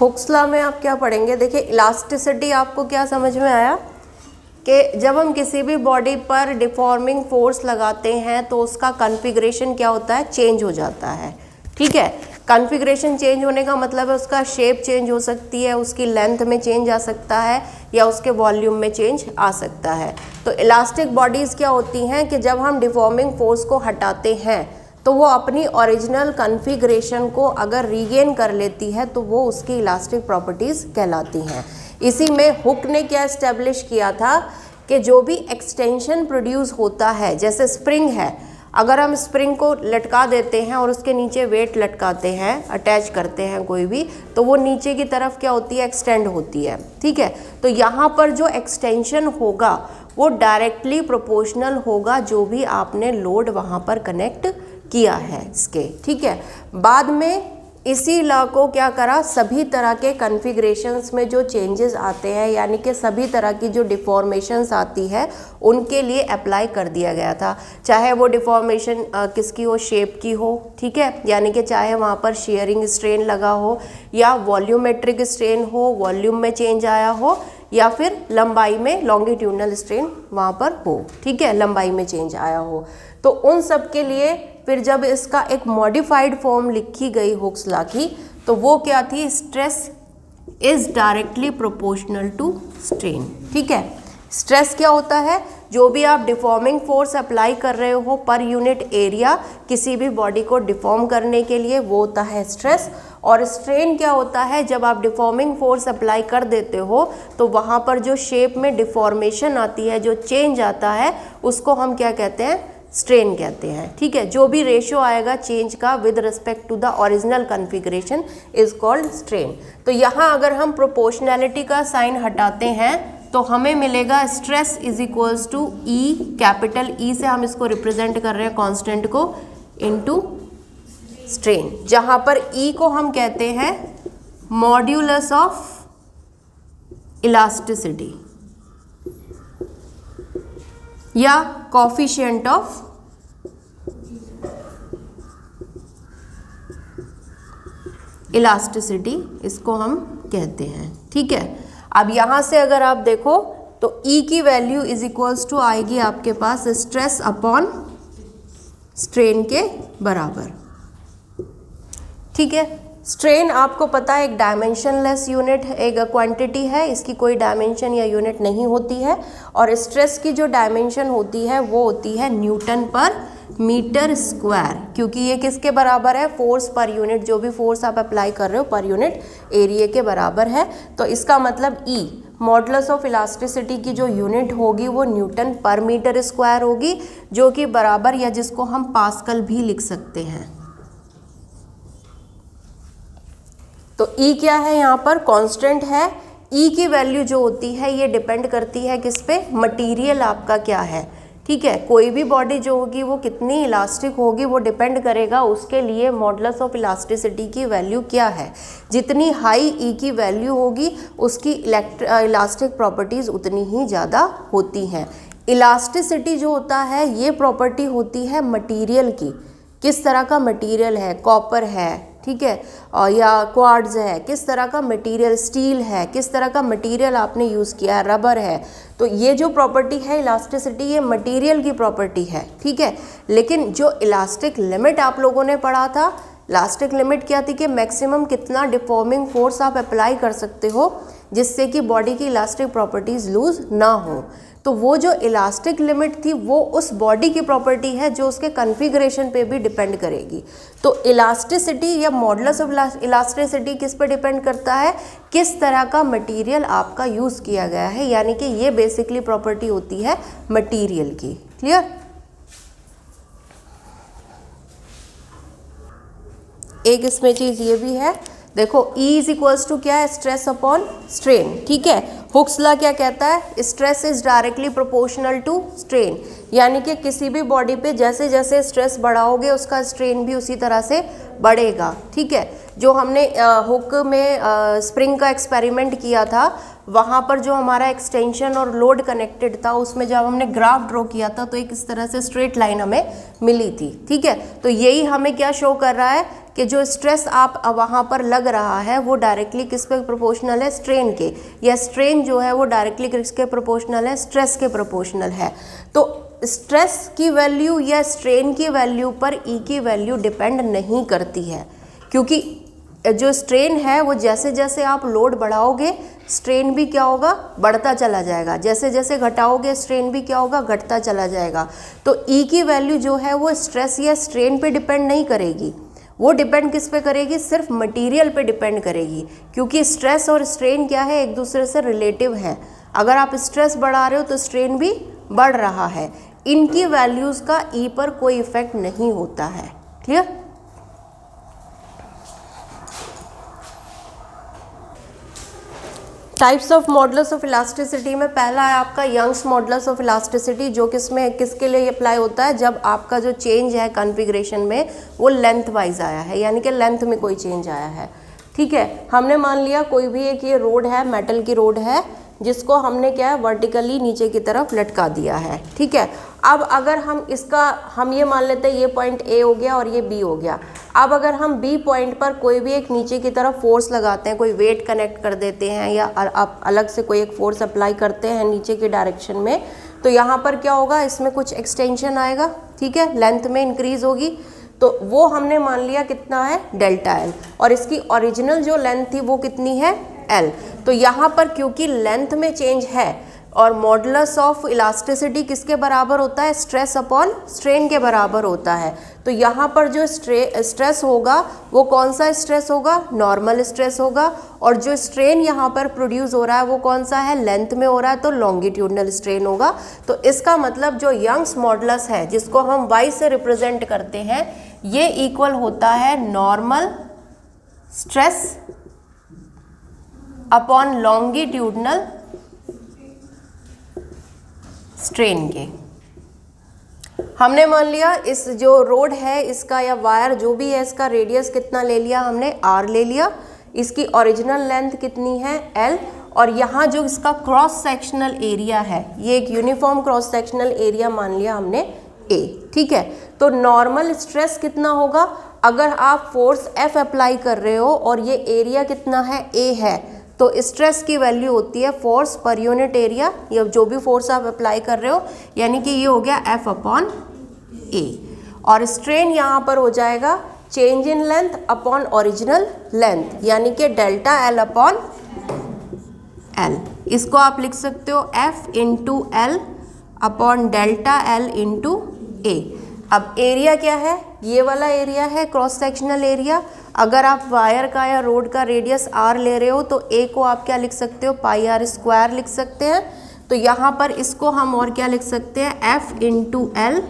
Hooke's law में आप क्या पढ़ेंगे, देखिए इलास्टिसिटी आपको क्या समझ में आया कि जब हम किसी भी बॉडी पर डिफॉर्मिंग फोर्स लगाते हैं तो उसका कॉन्फ़िगरेशन क्या होता है, चेंज हो जाता है। ठीक है, कॉन्फ़िगरेशन चेंज होने का मतलब है उसका शेप चेंज हो सकती है, उसकी लेंथ में चेंज आ सकता है या उसके वॉल्यूम में चेंज आ सकता है। तो इलास्टिक बॉडीज़ क्या होती हैं कि जब हम डिफॉर्मिंग फोर्स को हटाते हैं तो वो अपनी ओरिजिनल कॉन्फ़िगरेशन को अगर रीगेन कर लेती है तो वो उसकी इलास्टिक प्रॉपर्टीज़ कहलाती हैं। इसी में हुक ने क्या इस्टेब्लिश किया था कि जो भी एक्सटेंशन प्रोड्यूस होता है, जैसे स्प्रिंग है, अगर हम स्प्रिंग को लटका देते हैं और उसके नीचे वेट लटकाते हैं, अटैच करते हैं कोई भी, तो वो नीचे की तरफ क्या होती है, एक्सटेंड होती है। ठीक है, तो यहाँ पर जो एक्सटेंशन होगा वो डायरेक्टली प्रोपोर्शनल होगा जो भी आपने लोड वहाँ पर कनेक्ट किया है इसके। ठीक है, बाद में इसी लॉ को क्या करा, सभी तरह के कॉन्फ़िगरेशंस में जो चेंजेस आते हैं यानी कि सभी तरह की जो डिफॉर्मेशंस आती है उनके लिए अप्लाई कर दिया गया था, चाहे वो डिफॉर्मेशन किसकी हो, शेप की हो। ठीक है, यानी कि चाहे वहाँ पर शेयरिंग स्ट्रेन लगा हो या वॉल्यूमेट्रिक स्ट्रेन हो, वॉल्यूम में चेंज आया हो, या फिर लंबाई में लॉन्गिट्यूडनल स्ट्रेन वहाँ पर हो। ठीक है, लंबाई में चेंज आया हो, तो उन सब के लिए फिर जब इसका एक मॉडिफाइड फॉर्म लिखी गई हुक्स लॉ की, तो वो क्या थी, stress is directly proportional to strain. ठीक है, स्ट्रेस क्या होता है, जो भी आप डिफॉर्मिंग फोर्स अप्लाई कर रहे हो पर यूनिट एरिया किसी भी बॉडी को डिफॉर्म करने के लिए, वो होता है स्ट्रेस। और स्ट्रेन क्या होता है, जब आप डिफॉर्मिंग फोर्स अप्लाई कर देते हो तो वहाँ पर जो शेप में डिफॉर्मेशन आती है, जो चेंज आता है, उसको हम क्या कहते हैं, स्ट्रेन कहते हैं। ठीक है, जो भी रेशियो आएगा चेंज का with respect to the original configuration is called strain. तो यहाँ अगर हम प्रोपोर्शनैलिटी का साइन हटाते हैं तो हमें मिलेगा stress is equals to E, capital E से हम इसको रिप्रेजेंट कर रहे हैं कांस्टेंट को, इनटू स्ट्रेन, जहाँ पर ई को हम कहते हैं मॉड्यूलस ऑफ इलास्टिसिटी या कोफिशिएंट ऑफ इलास्टिसिटी, इसको हम कहते हैं। ठीक है, अब यहाँ से अगर आप देखो तो E की वैल्यू इज इक्वल्स टू आएगी आपके पास स्ट्रेस अपॉन स्ट्रेन के बराबर। ठीक है, स्ट्रेन आपको पता है एक डायमेंशनलेस यूनिट है, एक क्वांटिटी है, इसकी कोई डायमेंशन या यूनिट नहीं होती है। और स्ट्रेस की जो डायमेंशन होती है वो होती है न्यूटन पर मीटर स्क्वायर, क्योंकि ये किसके बराबर है, फोर्स पर यूनिट, जो भी फोर्स आप अप्लाई कर रहे हो पर यूनिट एरिया के बराबर है। तो इसका मतलब E मॉडुलस ऑफ इलास्टिसिटी की जो यूनिट होगी वो न्यूटन पर मीटर स्क्वायर होगी, जो कि बराबर, या जिसको हम पास्कल भी लिख सकते हैं। तो E क्या है, यहाँ पर कांस्टेंट है। E की वैल्यू जो होती है ये डिपेंड करती है किस पे, मटेरियल आपका क्या है। ठीक है, कोई भी बॉडी जो होगी वो कितनी इलास्टिक होगी वो डिपेंड करेगा उसके लिए मॉडुलस ऑफ इलास्टिसिटी की वैल्यू क्या है। जितनी हाई E की वैल्यू होगी उसकी इलास्टिक प्रॉपर्टीज़ उतनी ही ज़्यादा होती हैं। इलास्टिसिटी जो होता है ये प्रॉपर्टी होती है मटेरियल की, किस तरह का मटेरियल है, कॉपर है, ठीक है, और या क्वार्ट्ज है, किस तरह का मटेरियल, स्टील है, किस तरह का मटेरियल आपने यूज़ किया है, रबर है। तो ये जो प्रॉपर्टी है इलास्टिसिटी, ये मटेरियल की प्रॉपर्टी है। ठीक है, लेकिन जो इलास्टिक लिमिट आप लोगों ने पढ़ा था, इलास्टिक लिमिट क्या थी कि मैक्सिमम कितना डिफॉर्मिंग फोर्स आप अप्लाई कर सकते हो जिससे कि बॉडी की इलास्टिक प्रॉपर्टीज़ लूज ना हो। तो वो जो इलास्टिक लिमिट थी वो उस बॉडी की प्रॉपर्टी है जो उसके कॉन्फ़िगरेशन पे भी डिपेंड करेगी। तो इलास्टिसिटी या मॉडुलस ऑफ इलास्टिसिटी किस पे डिपेंड करता है, किस तरह का मटेरियल आपका यूज़ किया गया है, यानी कि ये बेसिकली प्रॉपर्टी होती है मटेरियल की। क्लियर? एक इसमें चीज़ ये भी है, देखो E इज इक्वल्स टू क्या है, स्ट्रेस अपॉन स्ट्रेन। ठीक है, हुक्स लॉ क्या कहता है, stress is directly proportional to strain, यानी कि किसी भी बॉडी पे जैसे जैसे स्ट्रेस बढ़ाओगे उसका स्ट्रेन भी उसी तरह से बढ़ेगा। ठीक है, जो हमने हुक में स्प्रिंग का एक्सपेरिमेंट किया था वहाँ पर जो हमारा एक्सटेंशन और लोड कनेक्टेड था उसमें जब हमने ग्राफ ड्रॉ किया था तो एक इस तरह से स्ट्रेट लाइन हमें मिली थी। ठीक है, तो यही हमें क्या शो कर रहा है कि जो स्ट्रेस आप वहाँ पर लग रहा है वो डायरेक्टली किस पे प्रोपोर्शनल है, स्ट्रेन के, या स्ट्रेन जो है वो डायरेक्टली किसके प्रोपोर्शनल है, स्ट्रेस के प्रोपोर्शनल है। तो स्ट्रेस की वैल्यू या स्ट्रेन की वैल्यू पर ई की वैल्यू डिपेंड नहीं करती है, क्योंकि जो स्ट्रेन है वो जैसे जैसे आप लोड बढ़ाओगे स्ट्रेन भी क्या होगा, बढ़ता चला जाएगा, जैसे जैसे घटाओगे स्ट्रेन भी क्या होगा, घटता चला जाएगा। तो ई की वैल्यू जो है वो स्ट्रेस या स्ट्रेन पे डिपेंड नहीं करेगी, वो डिपेंड किस पे करेगी, सिर्फ मटेरियल पे डिपेंड करेगी, क्योंकि स्ट्रेस और स्ट्रेन क्या है, एक दूसरे से रिलेटिव है। अगर आप स्ट्रेस बढ़ा रहे हो तो स्ट्रेन भी बढ़ रहा है। इनकी वैल्यूज़ का ई पर कोई इफेक्ट नहीं होता है। Clear? Types of modulus of elasticity में पहला है आपका यंग्स मॉडुलस ऑफ इलास्टिसिटी, जो किसमें किसके लिए अप्लाई होता है, जब आपका जो चेंज है कॉन्फ़िगरेशन में वो लेंथ वाइज आया है, यानी कि लेंथ में कोई चेंज आया है। ठीक है, हमने मान लिया कोई भी एक ये रोड है, मेटल की रोड है, जिसको हमने क्या है वर्टिकली नीचे की तरफ लटका दिया है। ठीक है, अब अगर हम ये मान लेते हैं ये पॉइंट ए हो गया और ये बी हो गया। अब अगर हम बी पॉइंट पर कोई भी एक नीचे की तरफ फोर्स लगाते हैं, कोई वेट कनेक्ट कर देते हैं या आप अलग से कोई एक फोर्स अप्लाई करते हैं नीचे की डायरेक्शन में, तो यहाँ पर क्या होगा, इसमें कुछ एक्सटेंशन आएगा। ठीक है, लेंथ में इंक्रीज होगी, तो वो हमने मान लिया कितना है, डेल्टा एल, और इसकी ओरिजिनल जो लेंथ थी वो कितनी है, एल। तो यहाँ पर क्योंकि लेंथ में चेंज है और मॉडुलस ऑफ इलास्टिसिटी किसके बराबर होता है, स्ट्रेस अपॉन स्ट्रेन के बराबर होता है, तो यहाँ पर जो स्ट्रेस होगा वो कौन सा स्ट्रेस होगा, नॉर्मल स्ट्रेस होगा, और जो स्ट्रेन यहाँ पर प्रोड्यूस हो रहा है वो कौन सा है, लेंथ में हो रहा है, तो लॉन्गिट्यूडनल स्ट्रेन होगा। तो इसका मतलब जो यंग्स मॉडुलस है, जिसको हम वाई से रिप्रेजेंट करते हैं, ये इक्वल होता है normal stress upon longitudinal strain के। हमने मान लिया इस जो रोड है इसका या वायर जो भी है इसका रेडियस कितना ले लिया हमने, आर ले लिया, इसकी ओरिजिनल लेंथ कितनी है, एल, और यहाँ जो इसका क्रॉस सेक्शनल एरिया है ये एक यूनिफॉर्म क्रॉस सेक्शनल एरिया मान लिया हमने ए। ठीक है, तो नॉर्मल स्ट्रेस कितना होगा, अगर आप फोर्स एफ अप्लाई कर रहे हो और ये एरिया कितना है, ए है, तो स्ट्रेस की वैल्यू होती है फोर्स पर यूनिट एरिया, या जो भी फोर्स आप अप्लाई कर रहे हो, यानी कि ये हो गया एफ अपॉन ए, और स्ट्रेन यहाँ पर हो जाएगा change in length upon original length, यानी कि डेल्टा एल अपॉन एल। इसको आप लिख सकते हो F into L upon delta L into A. अब एरिया क्या है, ये वाला एरिया है क्रॉस सेक्शनल एरिया। अगर आप वायर का या रोड का रेडियस आर ले रहे हो तो ए को आप क्या लिख सकते हो, पाई आर स्क्वायर लिख सकते हैं। तो यहाँ पर इसको हम और क्या लिख सकते हैं, F into L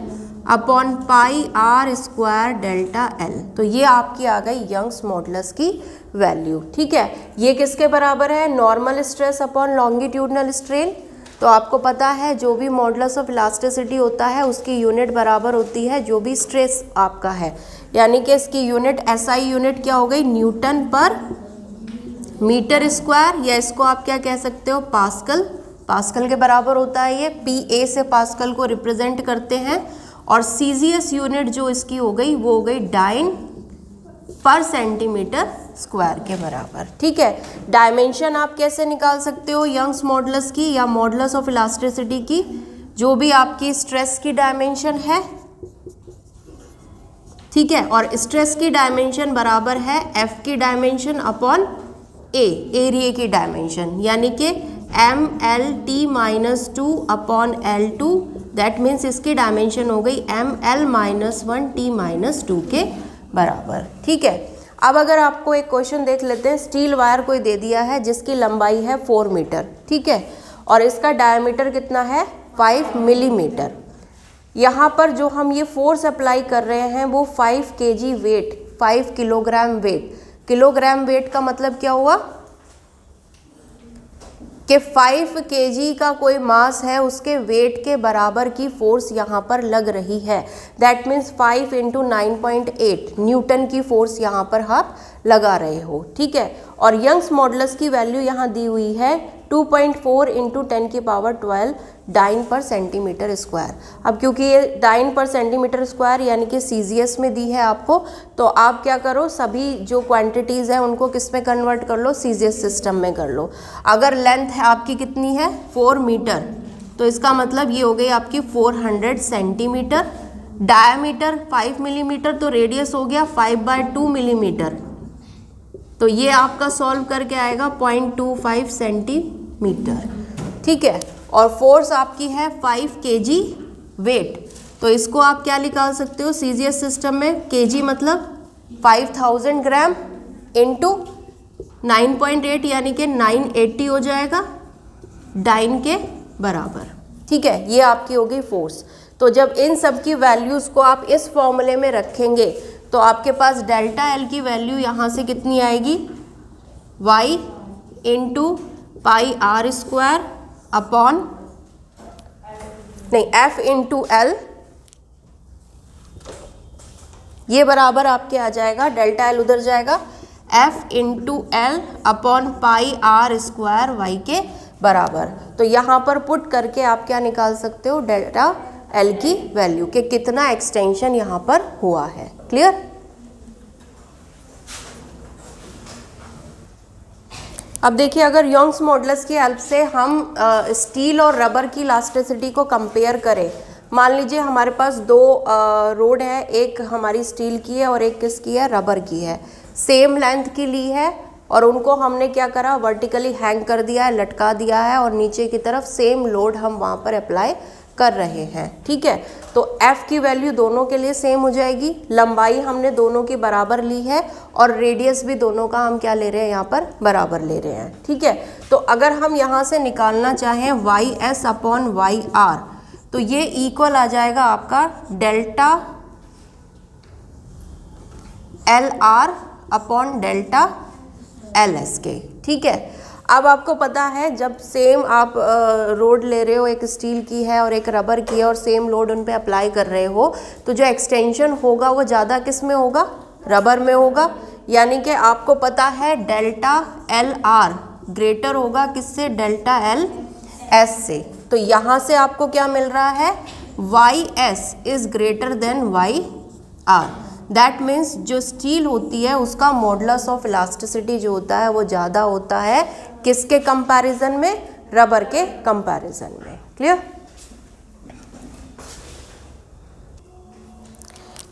upon pi r square delta L. तो ये आपकी आ गई यंग्स मॉडुलस की वैल्यू। ठीक है, ये किसके बराबर है, normal stress upon longitudinal strain. तो आपको पता है जो भी मॉडुलस ऑफ इलास्टिसिटी होता है उसकी यूनिट बराबर होती है जो भी स्ट्रेस आपका है, यानी कि इसकी यूनिट एसआई यूनिट क्या हो गई, न्यूटन पर मीटर स्क्वायर, या इसको आप क्या कह सकते हो, पास्कल। पास्कल के बराबर होता है ये, पी ए से पास्कल को रिप्रेजेंट करते हैं, और सीजीएस यूनिट जो इसकी हो गई वो हो गई डाइन पर सेंटीमीटर स्क्वायर के बराबर। ठीक है, डायमेंशन आप कैसे निकाल सकते हो यंग्स मॉडुलस की या मॉडुलस ऑफ इलास्टिसिटी की, जो भी आपकी स्ट्रेस की डायमेंशन है, ठीक है, और स्ट्रेस की डायमेंशन बराबर है एफ की डायमेंशन अपॉन ए, एरिया की डायमेंशन, यानी कि M L T minus 2 upon L 2, that means इसकी डायमेंशन हो गई M L minus 1 T minus 2 के बराबर। ठीक है, अब अगर आपको एक क्वेश्चन देख लेते हैं, स्टील वायर कोई दे दिया है जिसकी लंबाई है 4 मीटर, ठीक है, और इसका डायमीटर कितना है 5 मिलीमीटर। यहाँ पर जो हम ये फोर्स अप्लाई कर रहे हैं वो 5 kg weight, 5 kilogram weight. Kilogram weight का मतलब क्या हुआ कि 5 kg का कोई मास है उसके वेट के बराबर की फोर्स यहाँ पर लग रही है, दैट मीन्स 5 इंटू 9.8 न्यूटन की फोर्स यहाँ पर आप लगा रहे हो। ठीक है, और यंग्स मॉडुलस की वैल्यू यहाँ दी हुई है 2.4 इंटू 10 की पावर 12 डाइन पर सेंटीमीटर स्क्वायर। अब क्योंकि ये डाइन पर सेंटीमीटर स्क्वायर यानी कि सीजीएस में दी है आपको, तो आप क्या करो, सभी जो क्वांटिटीज़ हैं उनको किस में कन्वर्ट कर लो, सीजीएस सिस्टम में कर लो। अगर लेंथ है आपकी कितनी है 4 मीटर, तो इसका मतलब ये हो गई आपकी 400 सेंटीमीटर। डायमीटर 5 मिलीमीटर, तो रेडियस हो गया 5/2 मिलीमीटर। तो ये आपका सॉल्व करके आएगा 0.25 सेंटीमीटर, ठीक है। और फोर्स आपकी है 5 kg वेट, तो इसको आप क्या निकाल सकते हो सीजीएस सिस्टम में, kg मतलब 5000 ग्राम इंटू 9.8 यानी कि 980 हो जाएगा डाइन के बराबर, ठीक है। ये आपकी हो गई फोर्स। तो जब इन सब की वैल्यूज़ को आप इस फॉर्मूले में रखेंगे तो आपके पास डेल्टा एल की वैल्यू यहाँ से कितनी आएगी, y into pi r square upon नहीं f इंटू एल, ये बराबर आपके आ जाएगा, डेल्टा एल उधर जाएगा, f into L upon pi r square y के बराबर। तो यहाँ पर पुट करके आप क्या निकाल सकते हो, डेल्टा एल की वैल्यू के कितना एक्सटेंशन यहाँ पर हुआ है। क्लियर? अब देखिए, अगर यंग्स मॉडुलस की हेल्प से हम स्टील और रबर की इलास्टिसिटी को कंपेयर करें, मान लीजिए हमारे पास दो रोड है, एक हमारी स्टील की है और एक किसकी है, रबर की है, सेम लेंथ की ली है और उनको हमने क्या करा, वर्टिकली हैंग कर दिया है, लटका दिया है और नीचे की तरफ सेम लोड हम वहाँ पर अप्लाई कर रहे हैं, ठीक है। तो F की वैल्यू दोनों के लिए सेम हो जाएगी, लंबाई हमने दोनों की बराबर ली है और रेडियस भी दोनों का हम क्या ले रहे हैं, यहाँ पर बराबर ले रहे हैं, ठीक है। तो अगर हम यहाँ से निकालना चाहें YS अपॉन YR, तो ये इक्वल आ जाएगा आपका delta LR upon delta LS के, ठीक है। अब आपको पता है जब सेम आप रोड ले रहे हो, एक स्टील की है और एक रबर की है और सेम लोड उन पे अप्लाई कर रहे हो, तो जो एक्सटेंशन होगा वो ज़्यादा किस में होगा, रबर में होगा। यानी कि आपको पता है डेल्टा LR ग्रेटर होगा किससे, डेल्टा LS से। तो यहाँ से आपको क्या मिल रहा है, YS is greater than YR। That means जो स्टील होती है उसका मॉडुलस ऑफ इलास्टिसिटी जो होता है वो ज़्यादा होता है किसके कंपैरिजन में, रबर के कंपैरिजन में। क्लियर?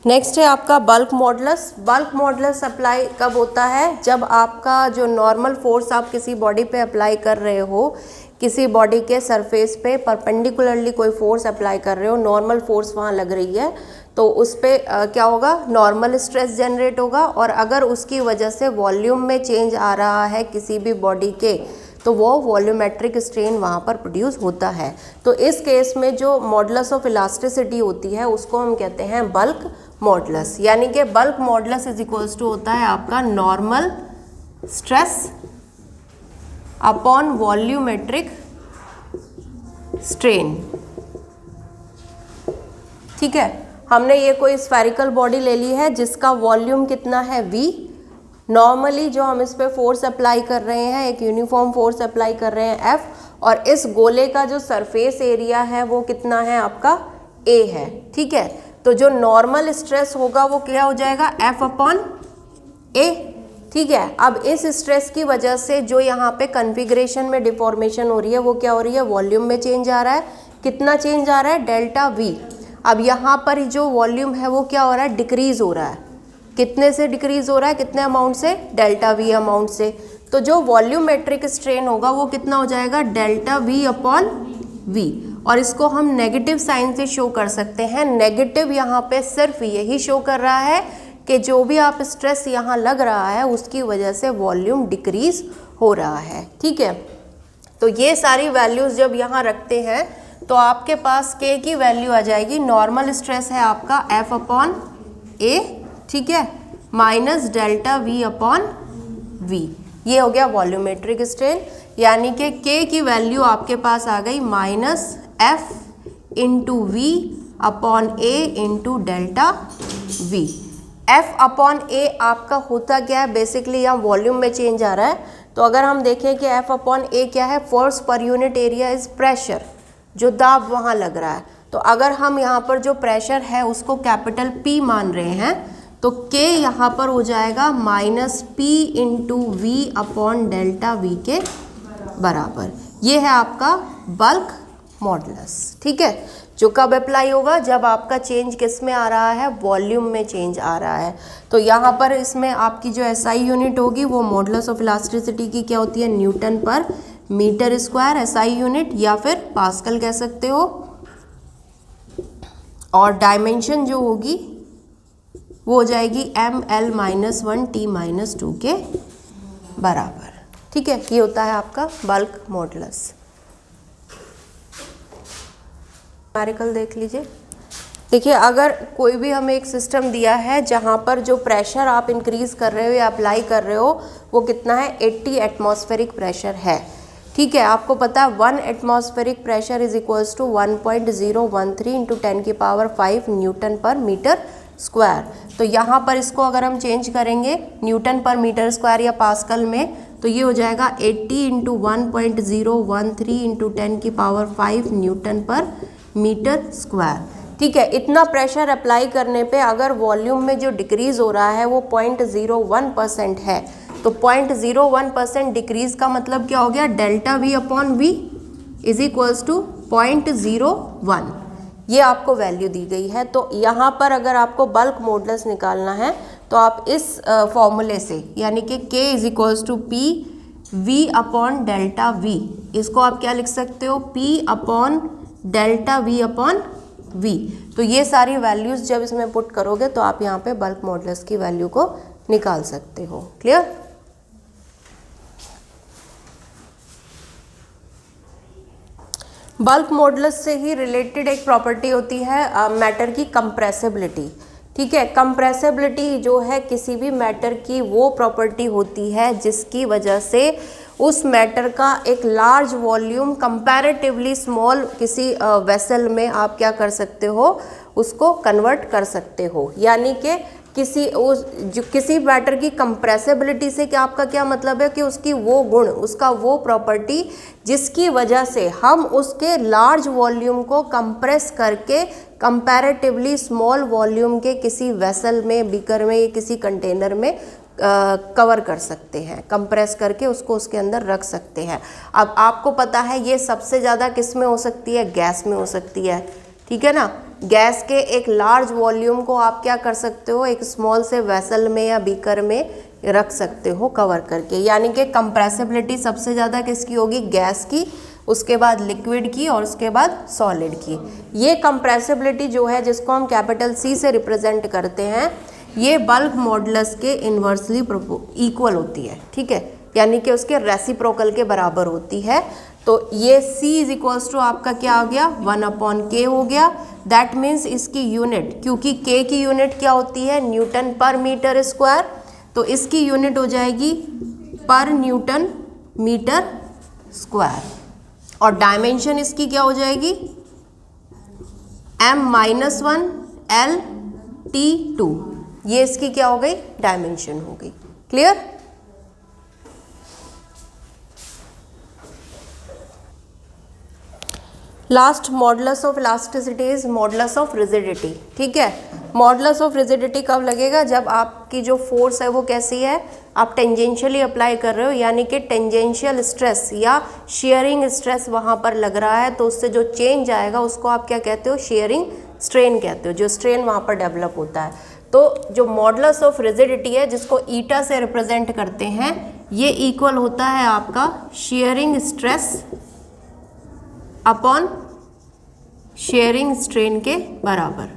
नेक्स्ट है आपका bulk modulus. Bulk modulus apply कब होता है, जब आपका जो नॉर्मल फोर्स आप किसी बॉडी पे अप्लाई कर रहे हो, किसी बॉडी के सरफेस पे परपेंडिकुलरली कोई फोर्स अप्लाई कर रहे हो, नॉर्मल फोर्स वहाँ लग रही है, तो उस पर क्या होगा, नॉर्मल स्ट्रेस जनरेट होगा। और अगर उसकी वजह से वॉल्यूम में चेंज आ रहा है किसी भी बॉडी के, तो वो वॉल्यूमेट्रिक स्ट्रेन वहाँ पर प्रोड्यूस होता है। तो इस केस में जो मॉडुलस ऑफ इलास्टिसिटी होती है उसको हम कहते हैं बल्क मॉडुलस। यानी कि bulk modulus is equals to होता है आपका normal stress upon volumetric strain, ठीक है। हमने ये कोई स्फेरिकल बॉडी ले ली है जिसका वॉल्यूम कितना है V। नॉर्मली जो हम इस पे फोर्स अप्लाई कर रहे हैं, एक यूनिफॉर्म फोर्स अप्लाई कर रहे हैं F, और इस गोले का जो सरफेस एरिया है वो कितना है आपका A है, ठीक है। तो जो नॉर्मल स्ट्रेस होगा वो क्या हो जाएगा, F अपॉन A, ठीक है। अब इस स्ट्रेस की वजह से जो यहाँ पे कन्फिग्रेशन में डिफॉर्मेशन हो रही है वो क्या हो रही है, वॉल्यूम में चेंज आ रहा है। कितना चेंज आ रहा है, डेल्टा V। अब यहाँ पर जो वॉल्यूम है वो क्या हो रहा है, डिक्रीज हो रहा है। कितने से डिक्रीज हो रहा है, कितने अमाउंट से, डेल्टा V अमाउंट से। तो जो वॉल्यूमेट्रिक स्ट्रेन होगा वो कितना हो जाएगा, डेल्टा V अपॉन V। और इसको हम नेगेटिव साइन से शो कर सकते हैं। नेगेटिव यहाँ पे सिर्फ यही शो कर रहा है कि जो भी आप स्ट्रेस यहाँ लग रहा है उसकी वजह से वॉल्यूम डिक्रीज हो रहा है, ठीक है। तो ये सारी वैल्यूज़ जब यहाँ रखते हैं तो आपके पास K की वैल्यू आ जाएगी, नॉर्मल स्ट्रेस है आपका F अपॉन A, ठीक है, minus delta V upon V। ये हो गया वॉल्यूमेट्रिक स्ट्रेन। यानी कि K की वैल्यू आपके पास आ गई minus F into V upon A into delta V। F upon A आपका होता क्या है, बेसिकली यहाँ वॉल्यूम में चेंज आ रहा है। तो अगर हम देखें कि F अपॉन A क्या है, force per unit area is pressure, जो दाब वहाँ लग रहा है। तो अगर हम यहाँ पर जो प्रेशर है उसको कैपिटल P मान रहे हैं तो K यहाँ पर हो जाएगा -P into V upon delta V के बराबर। ये है आपका बल्क मॉडुलस। ठीक है, जो कब अप्लाई होगा, जब आपका चेंज किस में आ रहा है, वॉल्यूम में चेंज आ रहा है। तो यहाँ पर इसमें आपकी जो SI यूनिट होगी वो मॉडुलस ऑफ इलास्टिसिटी की क्या होती है, Newton per metre square SI unit, या फिर पास्कल कह सकते हो। और डायमेंशन जो होगी वो हो जाएगी ML-1 T-2 के बराबर। ठीक है, ये होता है आपका बल्क मॉडुलस। न्यूमेरिकल देख लीजिए। देखिए, अगर कोई भी हमें एक सिस्टम दिया है जहाँ पर जो प्रेशर आप इंक्रीज कर रहे हो या अप्लाई कर रहे हो वो कितना है, 80 एटमॉस्फेरिक प्रेशर है। ठीक है, आपको पता है 1 atmospheric pressure is equals to 1.013 into 10⁵ newton per metre square. तो यहाँ पर इसको अगर हम चेंज करेंगे न्यूटन पर मीटर स्क्वायर या पास्कल में, तो ये हो जाएगा 80 into 1.013 into 10⁵ newton per metre square. ठीक है, इतना प्रेशर अप्लाई करने पे अगर वॉल्यूम में जो डिक्रीज हो रहा है वो 0.01% है, तो 0.01% डिक्रीज का मतलब क्या हो गया, delta V upon V is equals to 0.01। ये आपको वैल्यू दी गई है। तो यहाँ पर अगर आपको बल्क मॉडुलस निकालना है तो आप इस फॉर्मूले से, यानी कि K is equals to P V upon delta V, इसको आप क्या लिख सकते हो, P upon delta V upon V। तो ये सारी वैल्यूज जब इसमें पुट करोगे तो आप यहाँ पे बल्क मॉडुलस की वैल्यू को निकाल सकते हो। क्लियर? बल्क मॉडुलस से ही रिलेटेड एक प्रॉपर्टी होती है मैटर की कंप्रेसिबिलिटी। ठीक है, कंप्रेसिबिलिटी जो है किसी भी मैटर की वो प्रॉपर्टी होती है जिसकी वजह से उस मैटर का एक लार्ज वॉल्यूम कंपैरेटिवली स्मॉल किसी वेसल में आप क्या कर सकते हो, उसको कन्वर्ट कर सकते हो। यानी कि किसी मैटर की कंप्रेसिबिलिटी से क्या आपका क्या मतलब है कि उसकी वो गुण, उसका वो प्रॉपर्टी जिसकी वजह से हम उसके लार्ज वॉल्यूम को कंप्रेस करके कंपैरेटिवली स्मॉल वॉल्यूम के किसी वेसल में, बीकर में या किसी कंटेनर में कवर कर सकते हैं, कंप्रेस करके उसको उसके अंदर रख सकते हैं। अब आपको पता है ये सबसे ज़्यादा किस में हो सकती है, गैस में हो सकती है। ठीक है ना, गैस के एक लार्ज वॉल्यूम को आप क्या कर सकते हो, एक स्मॉल से वेसल में या बीकर में रख सकते हो कवर करके। यानी कि कंप्रेसिबिलिटी सबसे ज़्यादा किसकी होगी, गैस की, उसके बाद लिक्विड की और उसके बाद सॉलिड की। ये कंप्रेसिबिलिटी जो है जिसको हम कैपिटल C से रिप्रेजेंट करते हैं, ये बल्क मॉडुलस के इन्वर्सली इक्वल होती है। ठीक है, यानी कि उसके रेसिप्रोकल के बराबर होती है। तो ये C इज इक्वल्स टू आपका क्या हो गया, 1 अपॉन K हो गया। दैट मीन्स इसकी यूनिट, क्योंकि K की यूनिट क्या होती है, न्यूटन पर मीटर स्क्वायर, तो इसकी यूनिट हो जाएगी पर न्यूटन मीटर स्क्वायर। और डायमेंशन इसकी क्या हो जाएगी, M-1 L T2। ये इसकी क्या हो गई, डायमेंशन हो गई। Clear? Last modulus of elasticity is modulus of rigidity. ठीक है, मॉडुलस ऑफ रिजिडिटी कब लगेगा, जब आपकी जो फोर्स है वो कैसी है, आप टेंजेंशियली अप्लाई कर रहे हो, यानी कि टेंजेंशियल स्ट्रेस या शेयरिंग स्ट्रेस वहाँ पर लग रहा है, तो उससे जो चेंज आएगा उसको आप क्या कहते हो, शेयरिंग स्ट्रेन कहते हो, जो स्ट्रेन वहाँ पर डेवलप होता है। तो जो मॉडुलस ऑफ रिजिडिटी है जिसको ईटा से रिप्रेजेंट करते हैं, ये इक्वल होता है आपका sharing stress upon sharing strain के बराबर।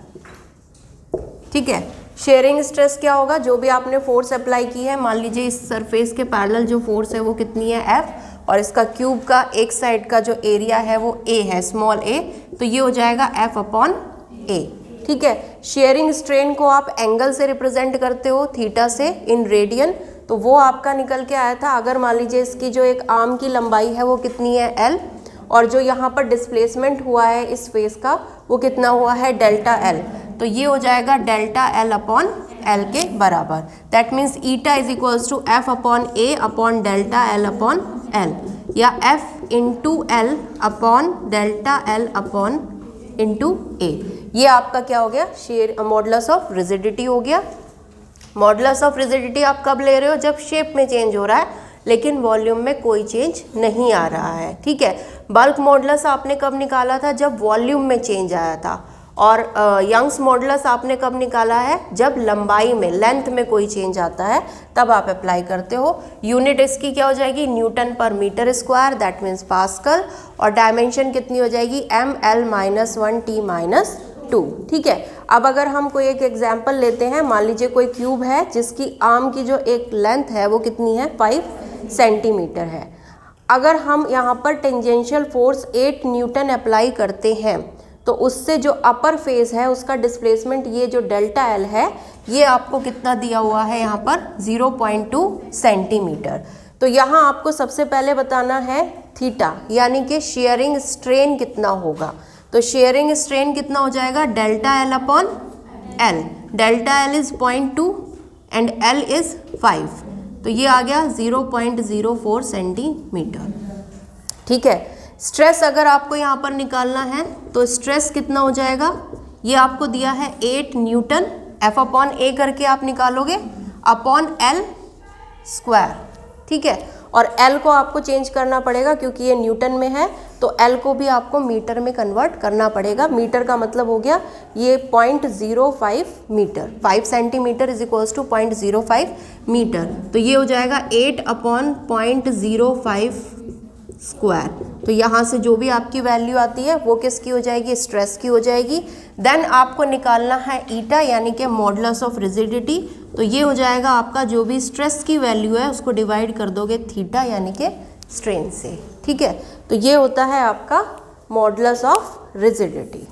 ठीक है, शेयरिंग स्ट्रेस क्या होगा, जो भी आपने फोर्स अप्लाई की है, मान लीजिए इस सरफेस के पैरेलल जो फोर्स है वो कितनी है, F, और इसका क्यूब का एक साइड का जो एरिया है वो A है, स्मॉल a, तो ये हो जाएगा F अपॉन A। ठीक है, शेयरिंग स्ट्रेन को आप एंगल से रिप्रेजेंट करते हो, थीटा से, इन रेडियन, तो वो आपका निकल के आया था। अगर मान लीजिए इसकी जो एक आर्म की लंबाई है वो कितनी है, L, और जो यहाँ पर डिस्प्लेसमेंट हुआ है इस फेस का वो कितना हुआ है, डेल्टा L, तो ये हो जाएगा डेल्टा L अपॉन L के बराबर। That means eta is equals to F upon A upon delta L upon L, या F into L upon delta L upon into A. ये आपका क्या हो गया, शेयर मॉडुलस ऑफ रिजिडिटी हो गया। मॉडुलस ऑफ रिजिडिटी आप कब ले रहे हो, जब शेप में चेंज हो रहा है लेकिन वॉल्यूम में कोई चेंज नहीं आ रहा है, ठीक है। बल्क मॉडुलस आपने कब निकाला था, जब वॉल्यूम में चेंज आया था। और यंग्स मॉडुलस आपने कब निकाला है, जब लंबाई में, लेंथ में कोई चेंज आता है तब आप अप्लाई करते हो। यूनिट इसकी क्या हो जाएगी, newton per metre square, that means pascal. और डायमेंशन कितनी हो जाएगी, ml-1t-2, ठीक है। अब अगर हम कोई एक एग्जाम्पल लेते हैं, मान लीजिए कोई क्यूब है जिसकी आर्म की जो एक लेंथ है वो कितनी है, 5 सेंटीमीटर है। अगर हम यहाँ पर टेंजेंशियल फोर्स 8 न्यूटन अप्लाई करते हैं तो उससे जो अपर फेस है उसका डिस्प्लेसमेंट, ये जो डेल्टा एल है, ये आपको कितना दिया हुआ है यहाँ पर 0.2 सेंटीमीटर। तो यहाँ आपको सबसे पहले बताना है थीटा, यानी कि शेयरिंग स्ट्रेन कितना होगा। तो शेयरिंग स्ट्रेन कितना हो जाएगा, delta L upon L. Delta L is 0.2 and L is 5, तो ये आ गया 0.04 सेंटीमीटर, ठीक है। स्ट्रेस अगर आपको यहाँ पर निकालना है तो स्ट्रेस कितना हो जाएगा, ये आपको दिया है 8 न्यूटन, F अपॉन ए करके आप निकालोगे, अपॉन एल स्क्वायर, ठीक है। और एल को आपको चेंज करना पड़ेगा क्योंकि ये न्यूटन में है, तो एल को भी आपको मीटर में कन्वर्ट करना पड़ेगा। मीटर का मतलब हो गया ये 0.05 metre, 5 centimetre is equals to 0.05 metre. तो ये हो जाएगा 8 अपॉन 0.05 स्क्वायर। तो यहाँ से जो भी आपकी वैल्यू आती है वो किसकी हो जाएगी, स्ट्रेस की हो जाएगी। देन आपको निकालना है ईटा, यानी कि मॉडुलस ऑफ रिजिडिटी। तो ये हो जाएगा आपका जो भी स्ट्रेस की वैल्यू है उसको डिवाइड कर दोगे थीटा यानी कि स्ट्रेन से, ठीक है। तो ये होता है आपका मॉडुलस ऑफ रिजिडिटी।